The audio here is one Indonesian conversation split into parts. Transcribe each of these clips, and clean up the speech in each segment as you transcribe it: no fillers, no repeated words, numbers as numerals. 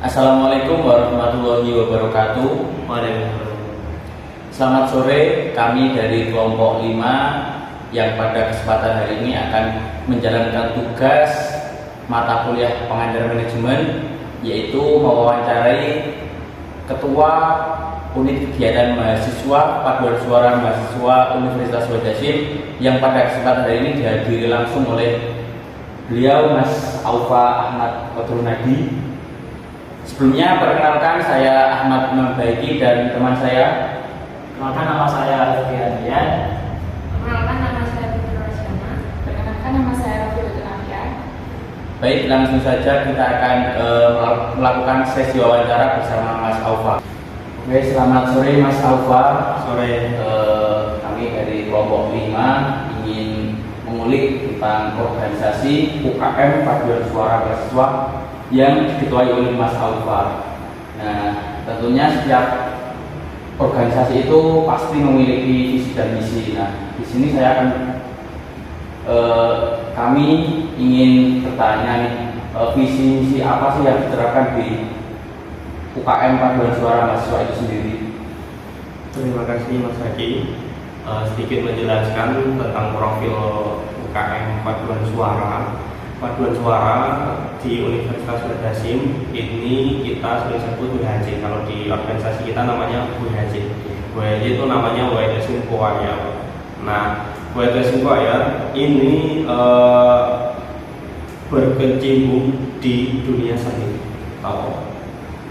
Assalamualaikum warahmatullahi wabarakatuh. Waalaikumsalam. Selamat sore, kami dari kelompok 5 yang pada kesempatan hari ini akan menjalankan tugas mata kuliah pengajar manajemen, yaitu mewawancarai Ketua Unit Kegiatan Mahasiswa Paduan Suara Mahasiswa Universitas Wahid Hasyim yang pada kesempatan hari ini dihadiri langsung oleh beliau Mas Aufa Ahmad Qadrunadi. Sebelumnya perkenalkan, saya Ahmad Imam Baiki dan teman saya. Perkenalkan, nama saya Raffi Adrian. Perkenalkan, nama saya Putri Rasyana. Perkenalkan, nama saya Raffi Adrian. Baik, langsung saja kita akan melakukan sesi wawancara bersama Mas Aufa. Oke, selamat sore Mas Aufa. Sore. Kami dari kelompok 5 ingin mengulik tentang organisasi UKM Paduan Suara Mahasiswa yang diketuai oleh Mas Aufa. Nah, tentunya setiap organisasi itu pasti memiliki visi dan misi. Nah, di sini saya akan kami ingin bertanya nih, visi misi apa sih yang diterapkan di UKM Paduan Suara Mahasiswa itu sendiri? Terima kasih Mas Haki. Sedikit menjelaskan tentang profil UKM Paduan Suara. Paduan Suara di Universitas Wahid Hasyim ini kita sering sebut WHJ. Kalau di organisasi kita namanya WHJ. WHJ itu namanya Wahid Hasyim Choir. Nah, Wahid Hasyim Choir ini berkecimpung di dunia seni.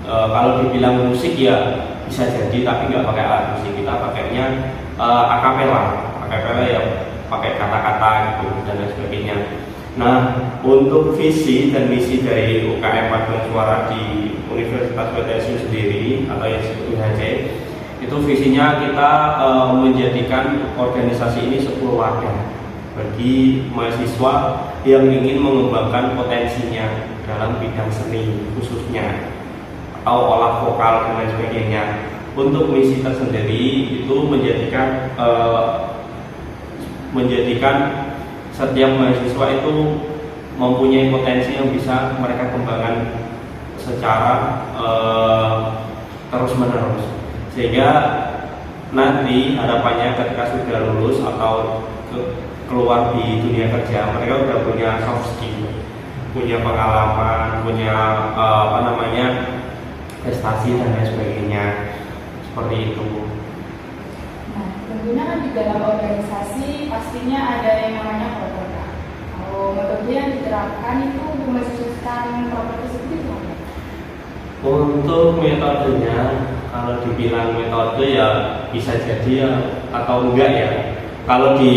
Kalau dibilang musik ya bisa jadi, tapi nggak pakai alat musik. Kita pakainya akapela ya, pakai kata-kata gitu dan lain sebagainya. Nah, untuk visi dan misi dari UKM Paduan Suara di Universitas Wahid Hasyim sendiri atau yang disebut UHJ, itu visinya kita menjadikan organisasi ini sebuah wadah bagi mahasiswa yang ingin mengembangkan potensinya dalam bidang seni khususnya atau olah vokal dan lain sebagainya. Untuk misi tersendiri itu menjadikan setiap mahasiswa itu mempunyai potensi yang bisa mereka kembangkan secara terus-menerus, sehingga nanti harapannya ketika sudah lulus atau keluar di dunia kerja, mereka sudah punya soft skill, punya pengalaman, punya prestasi dan lain sebagainya, seperti itu. Nah, tentunya kan di dalam organisasi pastinya ada yang namanya program. Kalau metode yang diterapkan itu untuk mensukseskan program tersebut itu apa? Untuk metodenya, kalau dibilang metode ya bisa jadi ya atau enggak ya. Kalau di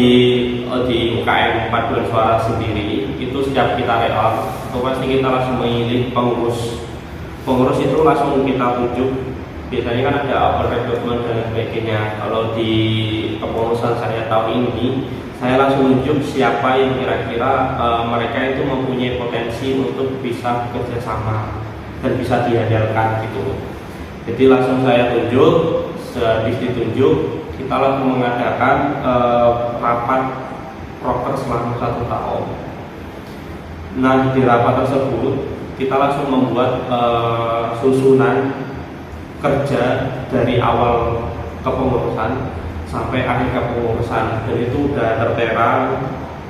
UKM Paduan Suara sendiri itu setiap kita layout, itu pasti kita langsung memilih pengurus. Pengurus itu langsung kita tunjuk. Biasanya kan ada open recruitment dan sebagainya. Kalau di kepengurusan saya tahun ini, saya langsung tunjuk siapa yang kira-kira mereka itu mempunyai potensi untuk bisa bekerja sama dan bisa diandalkan gitu. Jadi langsung saya tunjuk, sehabis ditunjuk kita langsung mengadakan rapat proker selama 1 tahun. Nah, di rapat tersebut kita langsung membuat susunan kerja dari awal kepengurusan sampai akhir kepengurusan, dan itu udah tertera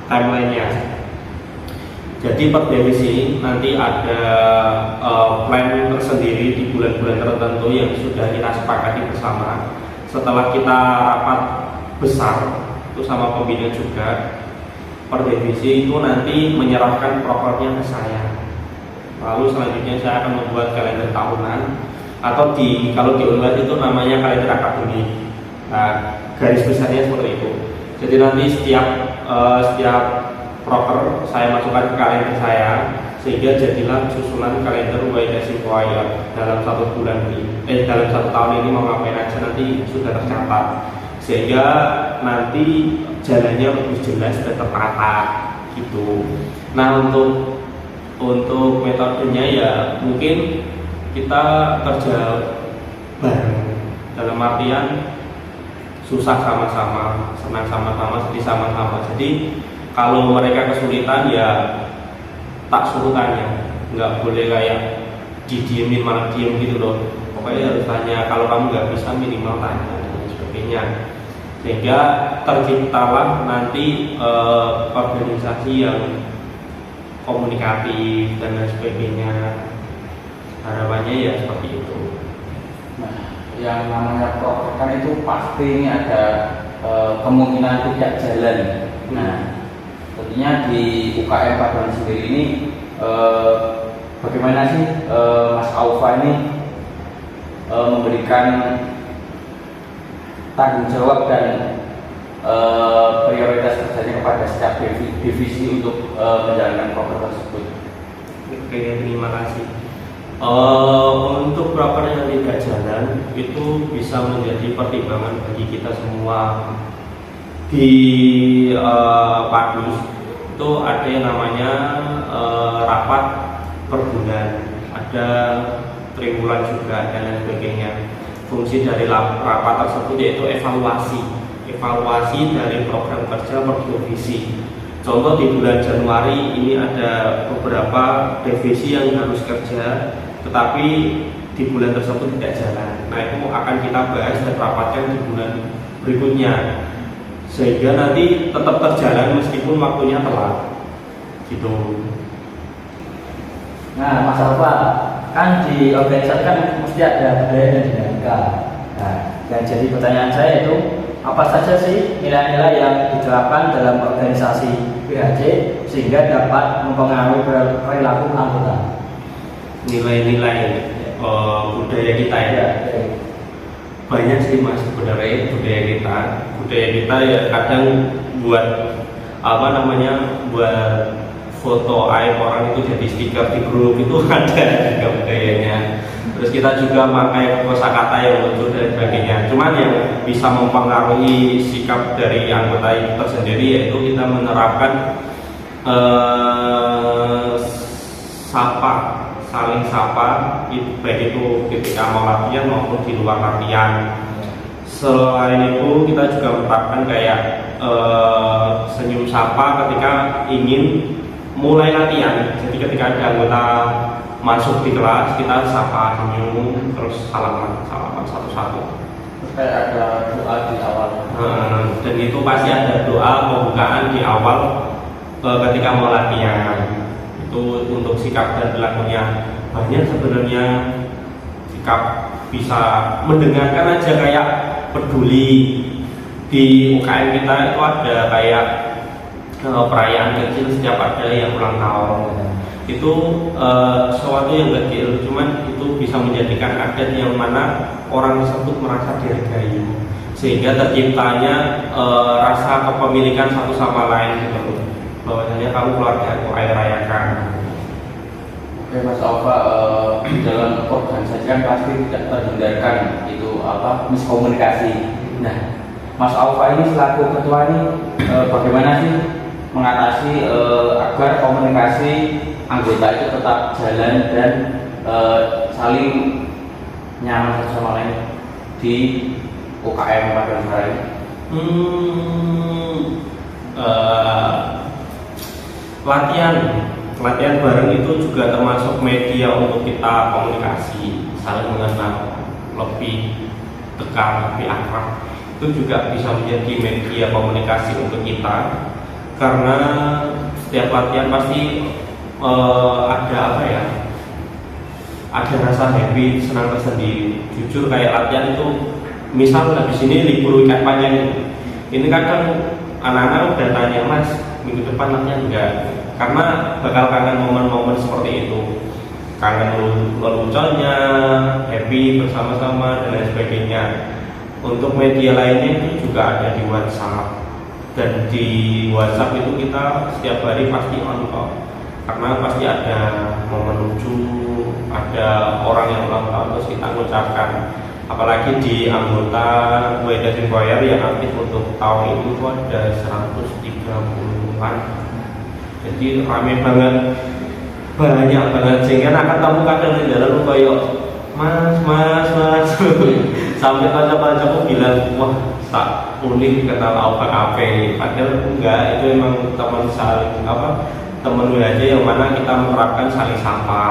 timelinenya. Jadi per divisi nanti ada plan tersendiri di bulan-bulan tertentu yang sudah kita sepakati bersama. Setelah kita rapat besar itu sama pembina juga, per divisi itu nanti menyerahkan prokernya ke saya. Lalu selanjutnya saya akan membuat kalender tahunan, atau kalau di UNWAS itu namanya kalender akademik. Nah, garis besarnya seperti itu. Jadi nanti setiap proker saya masukkan ke kalender saya, sehingga jadilah susunan kalender Wahid Hasyim Choir dalam 1 bulan ini, dalam 1 tahun ini mau ngapain aja nanti sudah tercatat, sehingga nanti jalannya lebih jelas dan tertata gitu. Nah, untuk metodenya ya mungkin kita kerja bareng, dalam artian susah sama-sama, senang sama-sama, sedih sama-sama. Jadi kalau mereka kesulitan ya tak suruh tanya, nggak boleh kayak didiemin malah diem gitu loh. Pokoknya harus tanya, kalau kamu nggak bisa minimal tanya dan sebagainya, sehingga terciptalah nanti organisasi yang komunikatif dan lain sebagainya. Harapannya ya seperti itu. Nah, yang namanya proker itu pasti ini ada kemungkinan tidak jalan. Nah, tentunya di UKM Paduan sendiri ini bagaimana sih Mas Aufa ini memberikan tanggung jawab dan prioritas kerjanya kepada setiap divisi untuk menjalankan proker tersebut? Oke, terima kasih. Untuk proker yang tidak jalan itu bisa menjadi pertimbangan bagi kita semua. Di Padus itu ada yang namanya rapat per bulan, ada triwulan juga dan lain sebagainya. Fungsi dari rapat tersebut yaitu evaluasi dari program kerja per divisi. Contoh di bulan Januari ini ada beberapa divisi yang harus kerja, tetapi di bulan tersebut tidak jalan. Nah, itu akan kita bahas dan rapatkan di bulan berikutnya, sehingga nanti tetap terjalan meskipun waktunya telat. Gitu. Nah, Mas Alfa, kan di organisasi kan mesti ada budaya dan dinamika. Nah, yang jadi pertanyaan saya itu apa saja sih nilai-nilai yang diterapkan dalam organisasi PHC sehingga dapat mempengaruhi perilaku anggota? Nilai-nilai budaya kita ya. Banyak sih Mas sebenarnya budaya kita ya kadang buat buat foto aib orang itu jadi stiker di grup itu ada juga budayanya. Terus kita juga pakai kosakata yang lucu dan sebagainya. Cuman yang bisa mempengaruhi sikap dari anggota itu tersendiri yaitu kita menerapkan saling sapa, baik itu ketika mau latihan maupun di luar latihan. Selain itu kita juga menerapkan kayak senyum sapa ketika ingin mulai latihan. Jadi ketika ada anggota masuk di kelas kita sapa, senyum, terus salaman satu-satu. Kayak ada doa di awal. Dan itu pasti ada doa pembukaan di awal ketika mau latihan. Itu untuk sikap dan perilakunya. Banyak sebenarnya sikap bisa mendengarkan aja kayak peduli. Di UKM kita itu ada kayak perayaan kecil setiap ada yang ulang tahun. Itu sesuatu yang kecil, cuman itu bisa menjadikan adat yang mana orang tersebut merasa dihargai, sehingga terciptanya rasa kepemilikan satu sama lain gitu. Bahwasanya kamu keluarga aku ayo rayakan. Oke Mas Aufa, dalam organisasi kan pasti tidak terhindarkan itu miskomunikasi. Nah, Mas Aufa ini selaku ketua ini bagaimana sih mengatasi agar komunikasi anggota itu tetap jalan dan saling nyaman satu sama lain di UKM Paduan Suara ini? Latihan bareng itu juga termasuk media untuk kita komunikasi, saling mengenal lebih dekat, lebih akrab. Itu juga bisa menjadi media komunikasi untuk kita, karena setiap latihan pasti ada rasa happy, senang tersendiri. Jujur kayak latihan itu, misal habis ini libur weekend panjang ini kadang anak-anak udah tanya, Mas minggu depan latihan enggak? Karena bakal kangen momen-momen seperti itu, kangen leluconnya, happy bersama-sama dan lain sebagainya. Untuk media lainnya itu juga ada di WhatsApp, dan di WhatsApp itu kita setiap hari pasti on call, karena pasti ada momen lucu, ada orang yang ulang tahun terus kita mengucapkan. Apalagi di anggota Wedas Employer yang aktif untuk tahun itu ada 130-an. Jadi rame banget, banyak banget, sehingga akan tamu kadang di dalam kayak mas sampai kanca-kancaku bilang, wah tak unik kata Aufa Cafe. Padahal enggak, itu emang teman saling teman aja yang mana kita menerapkan saling sapa,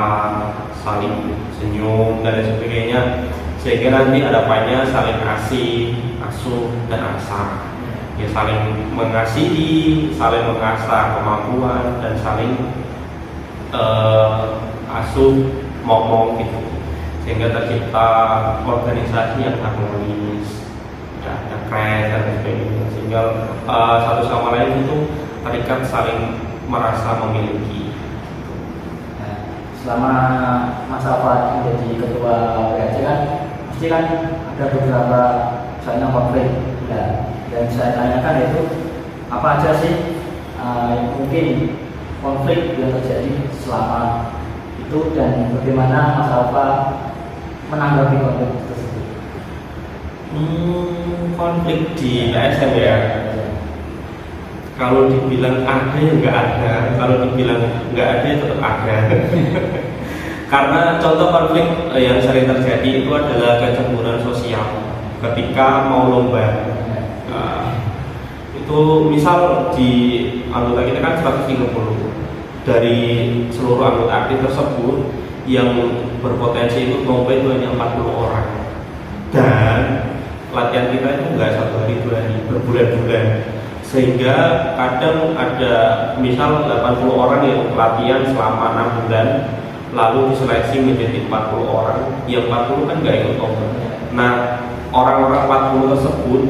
saling senyum dan lain sebagainya, sehingga nanti hadapannya saling kasih, asuh dan asah. Ya saling mengasihi, saling mengasah kemampuan dan saling asuh momong gitu, sehingga tercipta organisasi yang harmonis, ada keren dan sebagainya, sehingga satu sama lain itu terikat saling merasa memiliki. Nah, selama Mas Alfa menjadi ketua WHC kan pasti kan ada beberapa misalnya konflik. Nah, dan saya tanyakan itu apa aja sih mungkin konflik yang terjadi selama itu dan bagaimana Mas Alfa menanggapi konflik tersebut? Konflik di PSM ya. Kalau dibilang ada ya nggak ada, kalau dibilang nggak ada ya tetap ada. Karena contoh konflik yang sering terjadi itu adalah kecemburuan sosial ketika mau lomba. Itu misal di anggota kita kan 130, dari seluruh anggota aktif tersebut yang berpotensi ikut lomba itu hanya 40 orang, dan latihan kita itu nggak 1 hari 2 hari, berbulan-bulan, sehingga kadang ada misal 80 orang yang latihan selama 6 bulan lalu diseleksi menjadi 40 orang, yang 40 kan nggak ikut lomba. Nah, orang-orang 40 tersebut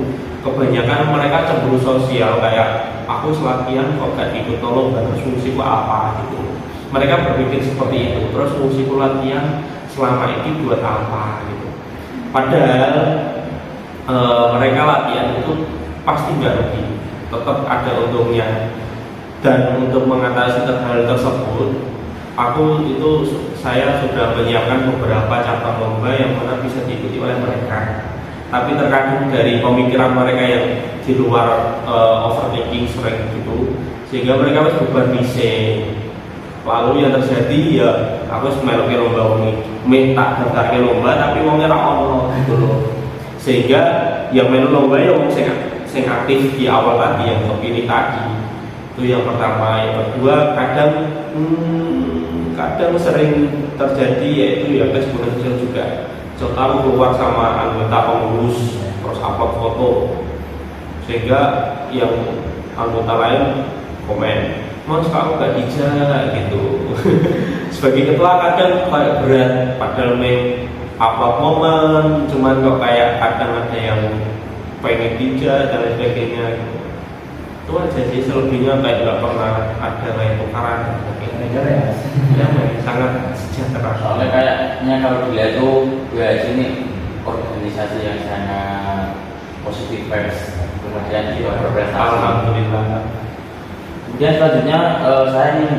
kebanyakan mereka cemburu sosial, kayak aku selatihan kok gak ikut lomba, terus fungsiku apa gitu. Mereka berpikir seperti itu, terus fungsiku latihan selama ini buat apa gitu. Padahal mereka latihan itu pasti nggak rugi, tetap ada untungnya. Dan untuk mengatasi hal tersebut, saya sudah menyiapkan beberapa cabang lomba yang mana bisa diikuti oleh mereka. Tapi terkadang dari pemikiran mereka yang di luar overthinking sering gitu, sehingga mereka harus beban bising. Lalu yang terjadi ya aku semelok lomba ini, minta daftar ke lomba tapi wongnya ra ono gitu loh. Sehingga yang melu lomba ya wong sing aktif di awal tadi yang kepilih tadi. Itu yang pertama. Yang kedua, kadang sering terjadi yaitu ya kecemburuan sosial juga. Contoh keluar sama anggota pengurus terus upload foto, sehingga yang anggota lain komen, Mas kamu gak dijak gitu. Sebagai ketua kadang kayak berat, padahal upload momen, cuman kok kayak kadang ada yang pengen dijak dan lain sebagainya gitu. Itu aja sih, selebihnya kayak gak pernah ada kayak tukaran. Ya, sangat sejahtera. Soalnya kayaknya kalau dilihat tuh WHC ini organisasi yang sangat positif pers, kemudian juga berprestasi. Alhamdulillah. Kemudian selanjutnya saya ingin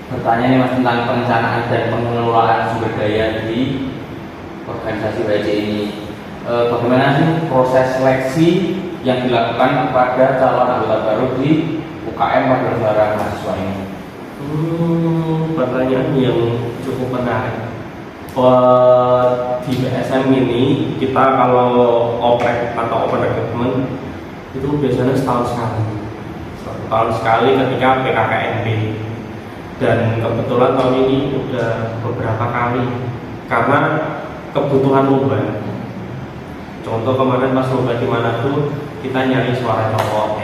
bertanya nih Mas tentang perencanaan dan pengelolaan sumber daya di organisasi WHC ini. Bagaimana sih proses seleksi yang dilakukan kepada calon anggota baru di UKM Paduan Suara Mahasiswa ini? Pertanyaan yang cukup menarik. Di PSM ini kita kalau oprek atau open recruitment itu biasanya setahun sekali ketika PKKMB, dan kebetulan tahun ini udah beberapa kali karena kebutuhan lomba. Contoh kemarin pas lomba di Manado kita nyari suara cowok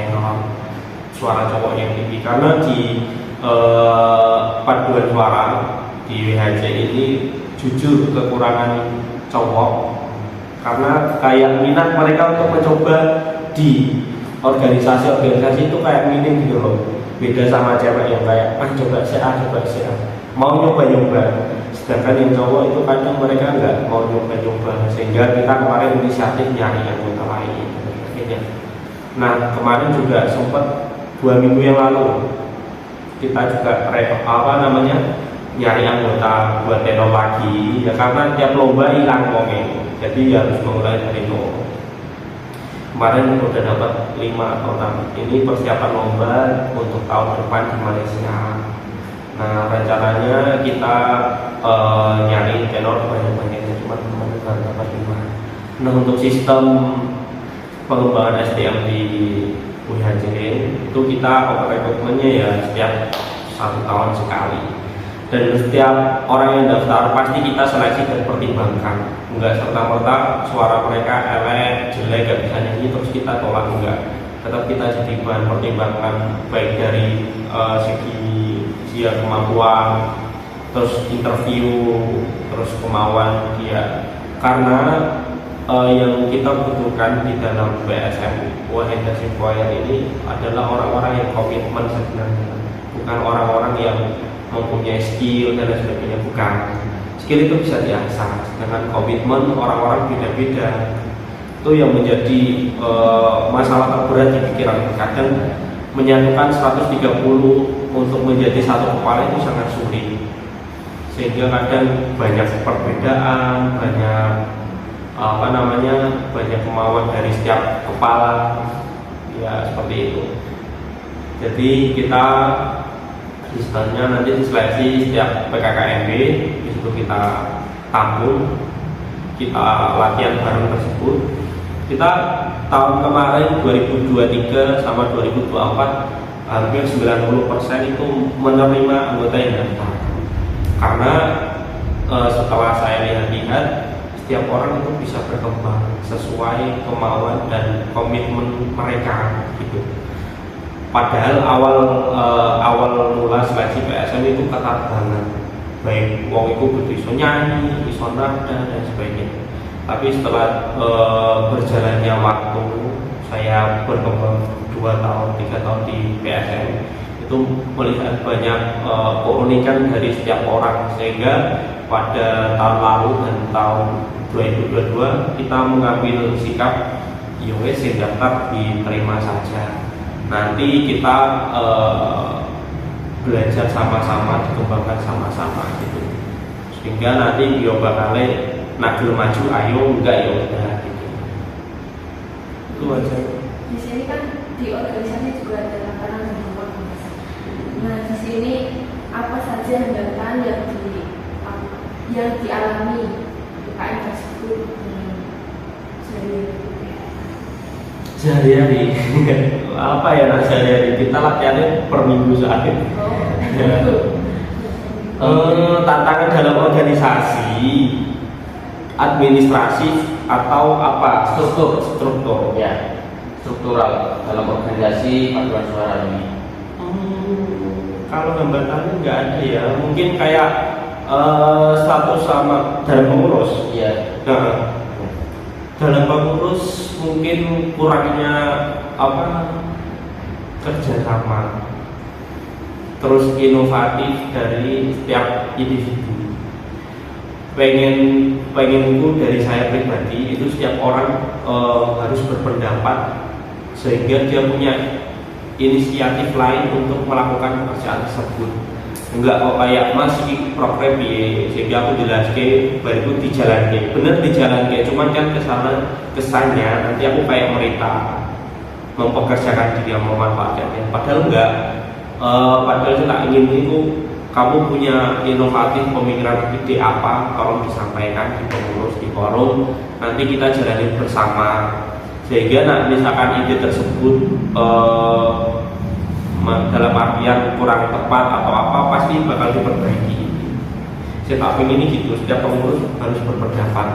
yang tinggi, karena di paduan suara di WHC ini jujur kekurangan cowok, karena kayak minat mereka untuk mencoba di organisasi itu kayak minim gitu loh. Beda sama cewek yang kayak coba mau nyoba, sedangkan yang cowok itu kadang mereka nggak mau nyoba, sehingga kita kemarin inisiatif nyari anggota lain gitu. Nah kemarin juga sempat 2 minggu yang lalu kita juga nyari anggota buat tenor lagi ya, karena tiap lomba hilang wongnya, jadi harus mulai dari nol. Kemarin udah dapat 5 atau 6. Ini persiapan lomba untuk tahun depan di Malaysia. Nah rencananya kita nyari tenor banyak-banyaknya, cuma kemarin baru dapat 5. Nah untuk sistem pengembangan SDM di WHC itu kita open recruitment-nya ya setiap 1 tahun sekali. Dan setiap orang yang daftar pasti kita seleksi dan pertimbangkan. Enggak serta-merta suara mereka elek, jelek, gak bisa nyanyi terus kita tolak, enggak. Tetap kita jadi bahan pertimbangan baik dari segi dia kemampuan, terus interview, terus kemauan dia. Karena yang kita butuhkan di dalam BSM One Internship Choir ini adalah orang-orang yang komitmen sebenarnya, bukan orang-orang yang mempunyai skill dan lain sebagainya, bukan. Skill itu bisa diasah, dengan komitmen orang-orang beda-beda. Itu yang menjadi masalah terberat di pikiran. Kadang menyatukan 130 untuk menjadi satu kepala itu sangat sulit, sehingga kadang banyak perbedaan, banyak banyak kemauan dari setiap kepala, ya seperti itu. Jadi kita istilahnya nanti diseleksi setiap PKKMB, di situ kita tampung, kita latihan bareng tersebut. Kita tahun kemarin 2023 sama 2024 hampir 90% itu menerima anggota yang daftar. Karena setelah saya lihat-lihat, setiap orang itu bisa berkembang sesuai kemauan dan komitmen mereka gitu. Padahal awal mula seleksi PSM itu ketat banget, baik wong itu bisa nyanyi, bisa nada dan sebagainya. Tapi setelah berjalannya waktu, saya berkembang 2 tahun, 3 tahun di PSM, itu melihat banyak keunikan dari setiap orang, sehingga pada tahun lalu dan tahun 2022 kita mengambil sikap yowes daftar diterima saja. Nanti kita belajar sama-sama, dikembangkan sama-sama gitu, sehingga nanti dia bakal nagel maju, ayo enggak ya udah gitu. Itu aja. Di sini kan di organisasi juga ada makanan dan kelompok. Nah, di sini apa saja hambatan yang dialami UKM tersebut sehari-hari? Apa ya nak sehari-hari? Kita latihannya per minggu sehari. Tantangan dalam organisasi, administrasi atau apa? Struktur Ya, struktural dalam organisasi paduan suara ini. Kalau hambatannya nggak ada ya, mungkin kayak satu sama dalam pengurus. Iya. Nah, dalam pengurus mungkin kurangnya kerjasama, terus inovatif dari setiap individu. Pengenku dari saya pribadi itu setiap orang harus berpendapat, sehingga dia punya inisiatif lain untuk melakukan pekerjaan tersebut. Enggak kok kayak masih program sehingga aku jelaskan baru dijalankan, bener dijalankan, cuman kan kesannya nanti aku kayak merita mempekerjakan dia, memanfaatkannya. Padahal enggak. Padahal saya tak ingin itu kamu punya inovatif pemikiran ide apa, tolong disampaikan di pengurus, di forum, nanti kita jalani bersama, sehingga misalkan ide tersebut dalam artian kurang tepat atau apa, pasti bakal diperbaiki. Saya tak ingin ini gitu, setiap pengurus harus berpendapat.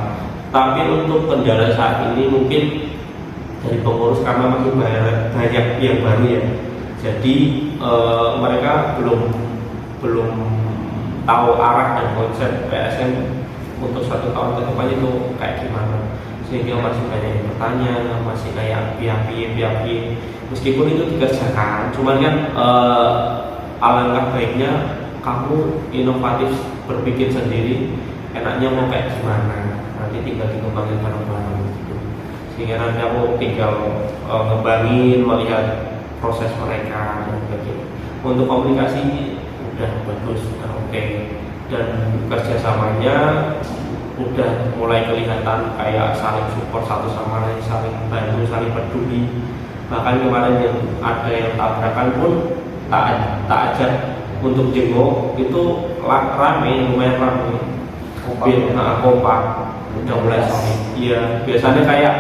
Tapi untuk kendala saat ini mungkin dari pengurus karena masih banyak yang baru ya, jadi mereka belum tahu arah dan konsep PSM untuk 1 tahun ke depan itu kayak gimana, sehingga masih banyak yang bertanya, masih kayak piye. Meskipun itu dikerjakan, cuman kan alangkah baiknya kamu inovatif, berpikir sendiri, enaknya mau kayak gimana, nanti tinggal dikembangin bareng-bareng gitu. Sehingga nanti aku tinggal ngembangin, melihat proses mereka dan sebagainya. Untuk komunikasi udah bagus, udah oke, dan kerjasamanya udah mulai kelihatan kayak saling support satu sama lain, saling bantu, saling peduli. Bahkan kemarin yang ada yang tabrakan pun tak ajak untuk jenguk, itu lumayan rame, kompak, udah mulai solid. Iya, biasanya kayak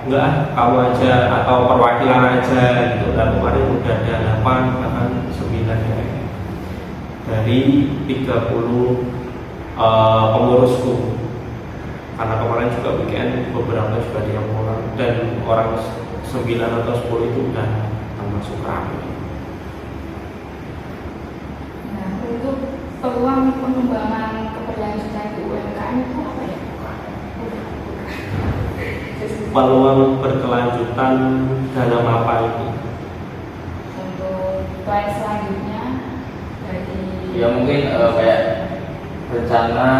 enggak kamu aja atau perwakilan aja gitu. Dan kemarin udah ada 8 bahkan 9 ya. dari 30 pengurusku, karena kemarin juga weekend beberapa juga dia pulang dan orang 9 atau 10 itu udah termasuk kami. Nah, untuk peluang pengembangan keberlanjutan di UMKM itu apa ya? Peluang berkelanjutan dalam apa ini? Untuk plan selanjutnya dari Ya mungkin kayak rencana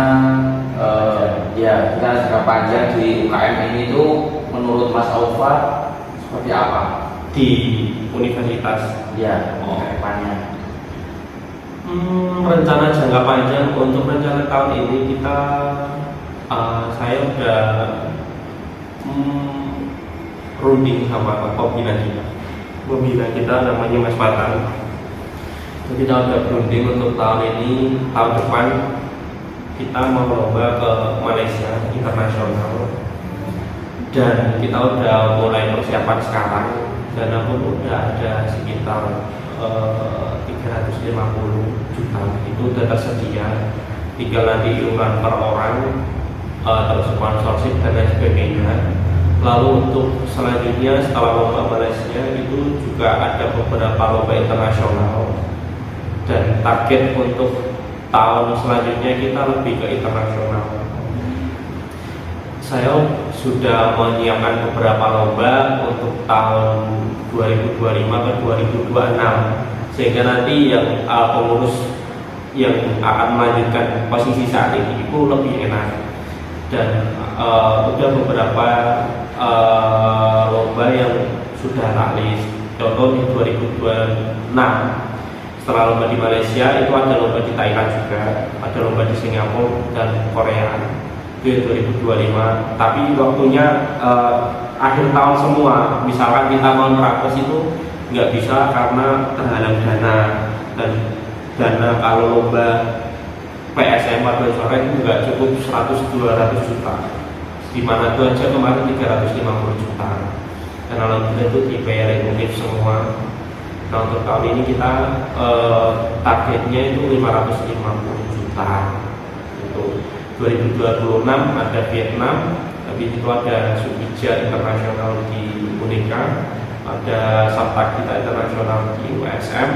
ya kita jangka panjang di UKM ini tuh menurut Mas Aufa seperti apa Di universitas. ya ke depannya? Rencana jangka panjang untuk rencana tahun ini kita saya udah runding sama pembina kita namanya Mas Patan. Jadi kita udah berunding untuk tahun ini, tahun depan kita mau lomba ke Malaysia internasional dan kita udah mulai persiapan sekarang. Dana pun udah ada sekitar 350 juta itu udah tersedia, tinggal nanti iuran per orang, terus sponsorship dan lain sebagainya. Lalu untuk selanjutnya setelah lomba Malaysia itu juga ada beberapa lomba internasional dan target untuk tahun selanjutnya kita lebih ke internasional. Saya sudah menyiapkan beberapa lomba untuk tahun 2025 ke 2026 sehingga nanti yang pengurus yang akan melanjutkan posisi saat ini itu lebih enak dan udah beberapa lomba yang sudah laris. Contoh di 2026 setelah lomba di Malaysia itu ada lomba di Thailand juga, ada lomba di Singapura dan Korea itu 2025. Tapi waktunya akhir tahun semua. Misalkan kita mau nerapes itu nggak bisa karena terhalang dana, dan dana kalau lomba PSM paduan suara itu nggak cukup 100-200 juta, di mana itu aja kemarin 350 juta dan alhamdulillah itu dibayar eksklusif semua. Nah untuk tahun ini kita targetnya itu 550 juta. Itu 2026 ada Vietnam, tapi itu ada Subija Internasional di Unika, ada Sabta Kita Internasional di USM,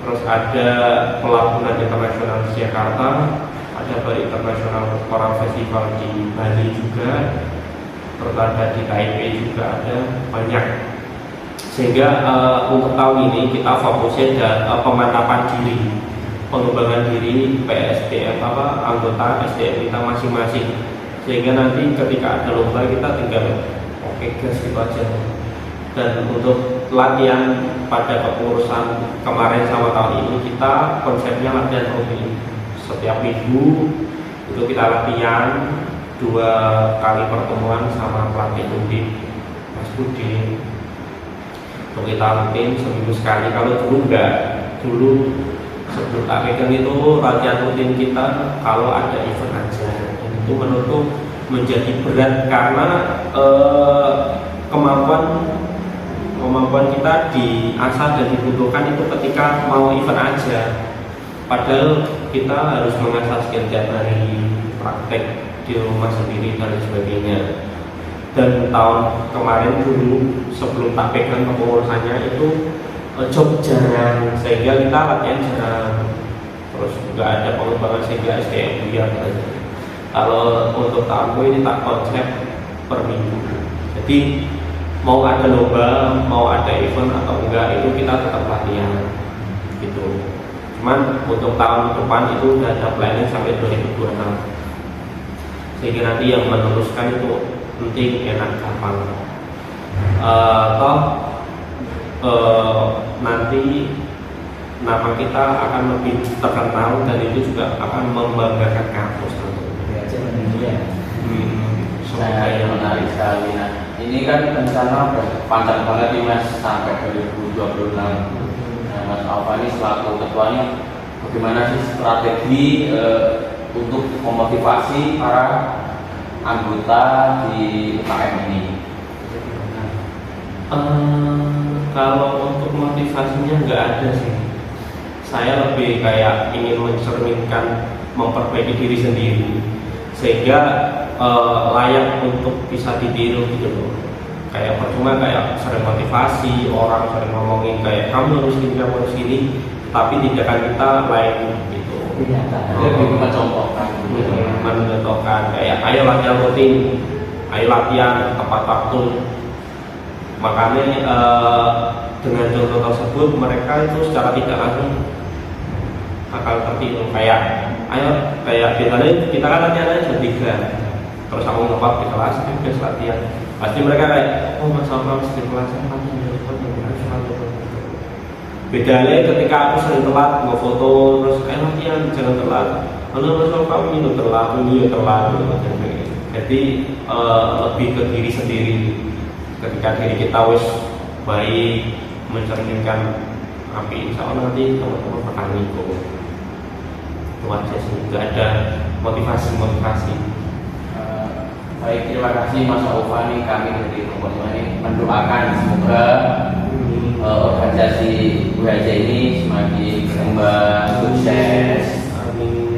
terus ada Pelabuhan Internasional di Jakarta, ada Bali Internasional Orang Festival di Bali juga, terus ada di Taipei juga, ada banyak. Sehingga untuk tahun ini kita fokusnya dan pemantapan diri, pengembangan diri PSDM anggota SDM kita masing-masing, sehingga nanti ketika ada lomba kita tinggal oke gas gitu aja. Dan untuk latihan pada kepengurusan kemarin sama tahun ini kita konsepnya latihan rutin setiap minggu, itu kita latihan 2 kali pertemuan sama pelatih Undip Mas Budi. Untuk kita rutin seminggu sekali. Kalau dulu enggak, dulu sebelum tak pegang itu latihan rutin kita kalau ada event aja, dan itu menurutku menjadi berat karena kemampuan kita diasah dan dibutuhkan itu ketika mau event aja, padahal kita harus mengasah sekian tiap hari, praktek di rumah sendiri dan sebagainya. Dan tahun kemarin dulu sebelum tak pegang kepengurusannya itu job jarang, sehingga kita latihan jarang, terus nggak ada pengembangan sehingga SDM biar aja. Kalau untuk tahunku ini tak konsep per minggu, jadi mau ada lomba, mau ada event atau enggak itu kita tetap latihan gitu. Cuman untuk tahun depan itu udah ada planning sampai 2026, sehingga nanti yang meneruskan itu penting enak gampang. Nanti nama kita akan lebih terkenal dan itu juga akan membanggakan kampus tentunya. Nah, yang menarik sekali. Nah, ini kan rencana panjang banget nih Mas sampai 2026. Nah, Mas Aufa ini selaku ketuanya, bagaimana sih strategi untuk memotivasi para anggota di UKM ini? Kalau untuk motivasinya nggak ada sih. saya lebih kayak ingin mencerminkan memperbaiki diri sendiri sehingga layak untuk bisa ditiru gitu loh. Kayak percuma kayak sering motivasi orang, sering ngomongin kayak kamu harus gini, kamu harus gini, tapi tindakan kita lain gitu. Lebih mencontohkan. Mencontohkan kayak ayo latihan rutin, ayo latihan tepat waktu. Makanya dengan contoh tersebut mereka itu secara tidak langsung akan tertiru. Kayak ayo kayak kita kan latihan aja jam 3, terus aku ngepak di kelas, terus latihan. Pasti mereka kayak, oh mas Alfa di kelas bedanya ketika aku sering telat mau foto, terus latihan jangan telat. Lalu mas Alfa ini telat, ini telat. Jadi lebih ke diri sendiri. Ketika diri kita wis baik, mencerminkan api, insya Allah nanti teman-teman akan ngikut. Itu aja sih, nggak ada motivasi. Baik, terima kasih Mas Aufani. Kami dari kelompok ini mendoakan semoga organisasi UHJ ini semakin berkembang, sukses,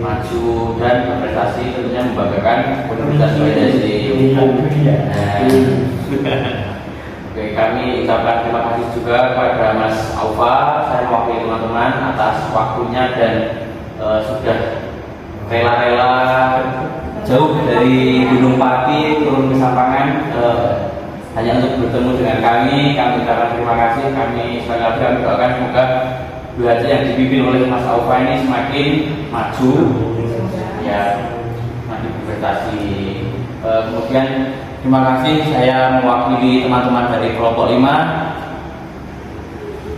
maju dan berprestasi, tentunya membanggakan Universitas UHJ. Oke, kami ucapkan terima kasih juga kepada Mas Aufa. Saya mewakili teman-teman atas waktunya dan sudah rela-rela jauh dari Gunung Pati turun ke Sampangan hanya untuk bertemu dengan kami. Kami ucapkan terima kasih. Kami sekali lagi kami doakan semoga UHJ yang dipimpin oleh Mas Aufa ini semakin maju, ya, semakin berprestasi. Kemudian terima kasih, saya mewakili teman-teman dari kelompok 5.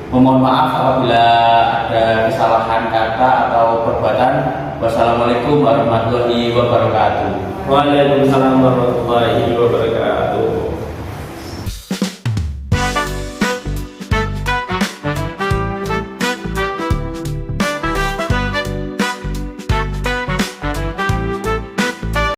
Memohon maaf apabila ada kesalahan kata atau perbuatan. Wassalamualaikum warahmatullahi wabarakatuh. Waalaikumsalam warahmatullahi wabarakatuh.